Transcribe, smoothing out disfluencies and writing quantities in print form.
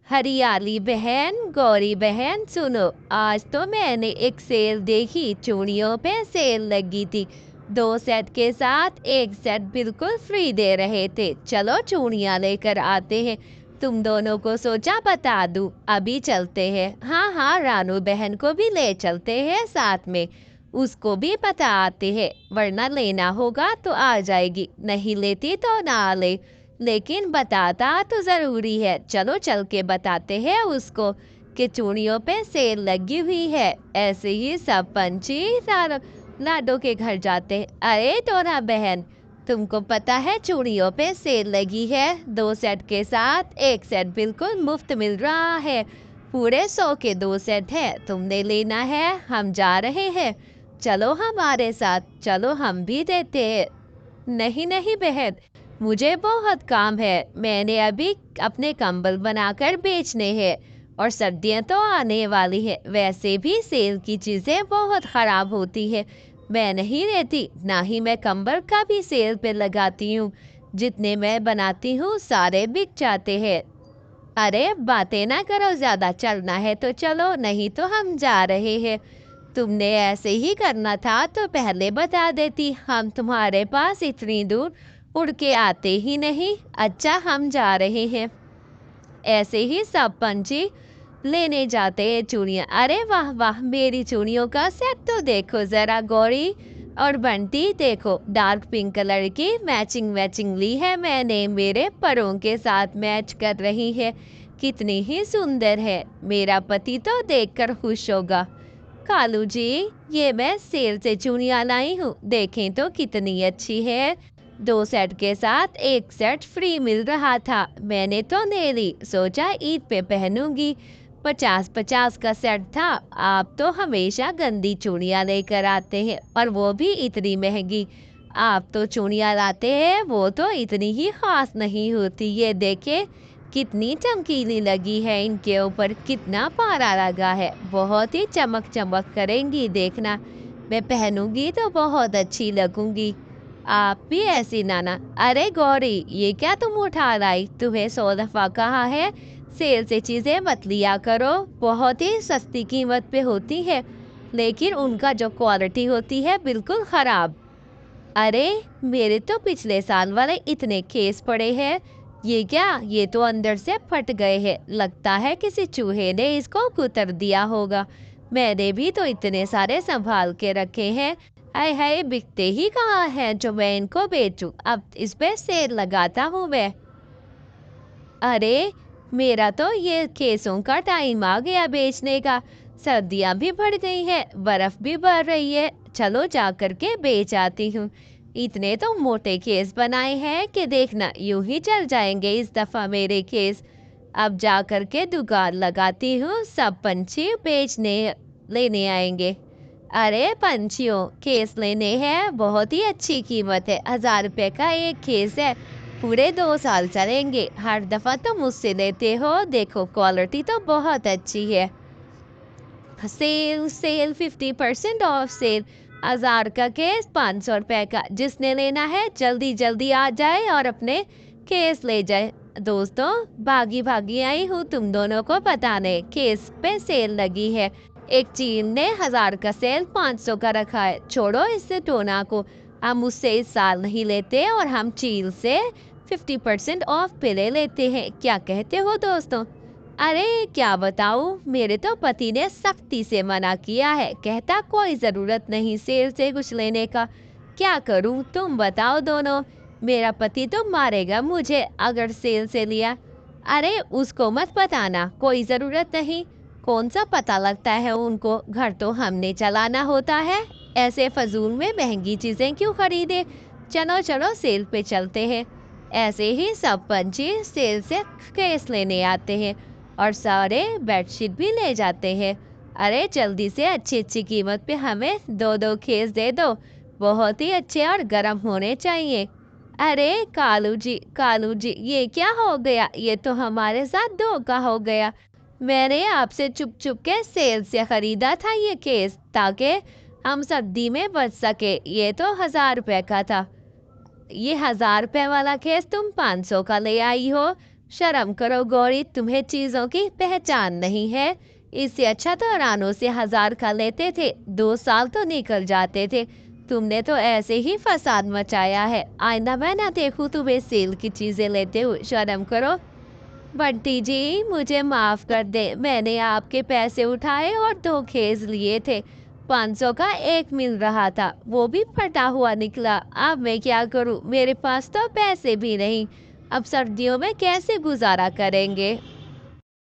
हरियाली बहन, गौरी बहन सुनो। आज तो मैंने एक सेल देखी, चूड़ियों पे सेल लगी थी। 2 सेट के साथ 1 सेट बिल्कुल फ्री दे रहे थे। चलो चूड़ियां लेकर आते हैं। तुम दोनों को सोचा बता दूं, अभी चलते हैं। हाँ हाँ, रानू बहन को भी ले चलते हैं साथ में, उसको भी बता आते हैं, वरना लेना होगा तो आ जाएगी, नहीं लेती तो ना ले। लेकिन बताता तो ज़रूरी है। चलो चल के बताते हैं उसको कि चूड़ियों पे सेल लगी हुई है। ऐसे ही सब पंछी लाडो के घर जाते हैं। अरे टोना बहन, तुमको पता है चूड़ियों पे सेल लगी है? 2 सेट के साथ 1 सेट बिल्कुल मुफ्त मिल रहा है। पूरे 100 के 2 सेट है, तुमने लेना है? हम जा रहे हैं, चलो हमारे साथ, चलो हम भी देते हैं। नहीं नहीं बहन, मुझे बहुत काम है। मैंने अभी अपने कंबल बनाकर बेचने हैं और सर्दियां तो आने वाली है। वैसे भी सेल की चीज़ें बहुत ख़राब होती है, मैं नहीं लेती। ना ही मैं कंबल का भी सेल पे लगाती हूँ। जितने मैं बनाती हूँ सारे बिक जाते हैं। अरे बातें ना करो ज़्यादा, चलना है तो चलो, नहीं तो हम जा रहे हैं। तुमने ऐसे ही करना था तो पहले बता देती, हम तुम्हारे पास इतनी दूर उड़ के आते ही नहीं। अच्छा हम जा रहे हैं। ऐसे ही सब पंछी लेने जाते हैं चूड़ियाँ। अरे वाह वाह, मेरी चूड़ियों का सेट तो देखो ज़रा। गौरी और बंटी देखो, डार्क पिंक कलर की मैचिंग मैचिंग ली है मैंने, मेरे परों के साथ मैच कर रही है। कितनी ही सुंदर है, मेरा पति तो देखकर खुश होगा। कालू जी, ये मैं सेल से चूड़ियाँ लाई हूँ, देखें तो कितनी अच्छी है। 2 सेट के साथ 1 सेट फ्री मिल रहा था, मैंने तो ले ली, सोचा ईद पे पहनूंगी। 50-50 का सेट था। आप तो हमेशा गंदी चूड़ियाँ लेकर आते हैं, और वो भी इतनी महंगी। आप तो चूड़ियाँ लाते हैं, वो तो इतनी ही खास नहीं होती। ये देखे कितनी चमकीली लगी है, इनके ऊपर कितना पारा लगा है, बहुत ही चमक चमक करेंगी, देखना। मैं पहनूंगी तो बहुत अच्छी लगूंगी। आप भी ऐसी नाना। अरे गौरी, ये क्या तुम उठा लाई? तुम्हें 100 दफा कहा है सेल से चीजें मत लिया करो, बहुत ही सस्ती कीमत पे होती है, लेकिन उनका जो क्वालिटी होती है बिल्कुल खराब। अरे मेरे तो पिछले साल वाले इतने केस पड़े हैं। ये क्या, ये तो अंदर से फट गए हैं, लगता है किसी चूहे ने इसको कुतर दिया होगा। मैंने भी तो इतने सारे संभाल के रखे हैं। हाय हाय, बिकते ही कहाँ हैं जो मैं इनको बेचूं? अब इस पे सेल लगाता हूँ मैं। अरे मेरा तो ये केसों का टाइम आ गया बेचने का। सर्दियां भी बढ़ गई हैं, बर्फ भी बढ़ रही है, चलो जा करके बेच आती हूँ। इतने तो मोटे केस बनाए हैं कि देखना यूं ही चल जाएंगे इस दफा मेरे केस। अब जा करके दुकान लगाती हूँ, सब पंछी बेचने लेने आएंगे। अरे पंछियों, केस लेने हैं, बहुत ही अच्छी कीमत है, 1000 रुपये का एक केस है। पूरे 2 साल चलेंगे, हर दफा तो मुझसे लेते हो, देखो क्वालिटी तो बहुत अच्छी है। Cell cell 50% of cell. 1000 का केस 500 रुपये का, जिसने लेना है जल्दी जल्दी आ जाए और अपने केस ले जाए। दोस्तों, भागी भागी आई हूँ तुम दोनों को बताने, केस पे सेल लगी है। एक चील ने 1000 का सेल 500 का रखा है। छोड़ो इससे टोना को, हम उससे इस साल नहीं लेते और हम चील से 50% ऑफ पे ले लेते हैं। क्या कहते हो दोस्तों? अरे क्या बताऊं, मेरे तो पति ने सख्ती से मना किया है, कहता कोई ज़रूरत नहीं सेल से कुछ लेने का। क्या करूं, तुम बताओ दोनों। मेरा पति तो मारेगा मुझे अगर सेल से लिया। अरे उसको मत बताना, कोई ज़रूरत नहीं। कौन सा पता लगता है उनको, घर तो हमने चलाना होता है। ऐसे फजूल में महंगी चीज़ें क्यों खरीदे। चलो चलो सेल पे चलते हैं। ऐसे ही सब पंछी सेल से केस लेने आते हैं और सारे बेडशीट भी ले जाते हैं। अरे जल्दी से अच्छी अच्छी कीमत पे हमें 2-2 केस दे दो, बहुत ही अच्छे और गर्म होने चाहिए। अरे कालू जी, ये क्या हो गया? ये तो हमारे साथ धोखा हो गया। मैंने आपसे चुप चुप के सेल से खरीदा था ये केस, ताकि हम सर्दी में बच सके। ये तो 1000 रुपये का था। ये 1000 रुपये वाला केस तुम 500 का ले आई हो। शर्म करो गौरी, तुम्हें चीजों की पहचान नहीं है। इससे अच्छा तो रानों से 1000 का लेते थे, 2 साल तो निकल जाते थे। तुमने तो ऐसे ही फसाद मचाया है। आइंदा मैं ना देखूं तुम्हें सेल की चीजें लेते हुए। शर्म करो। बंटी जी, मुझे माफ कर दे, मैंने आपके पैसे उठाए और धोखेज लिए थे। 500 का एक मिल रहा था, वो भी फटा हुआ निकला। अब मैं क्या करूं, मेरे पास तो पैसे भी नहीं। अब सर्दियों में कैसे गुजारा करेंगे।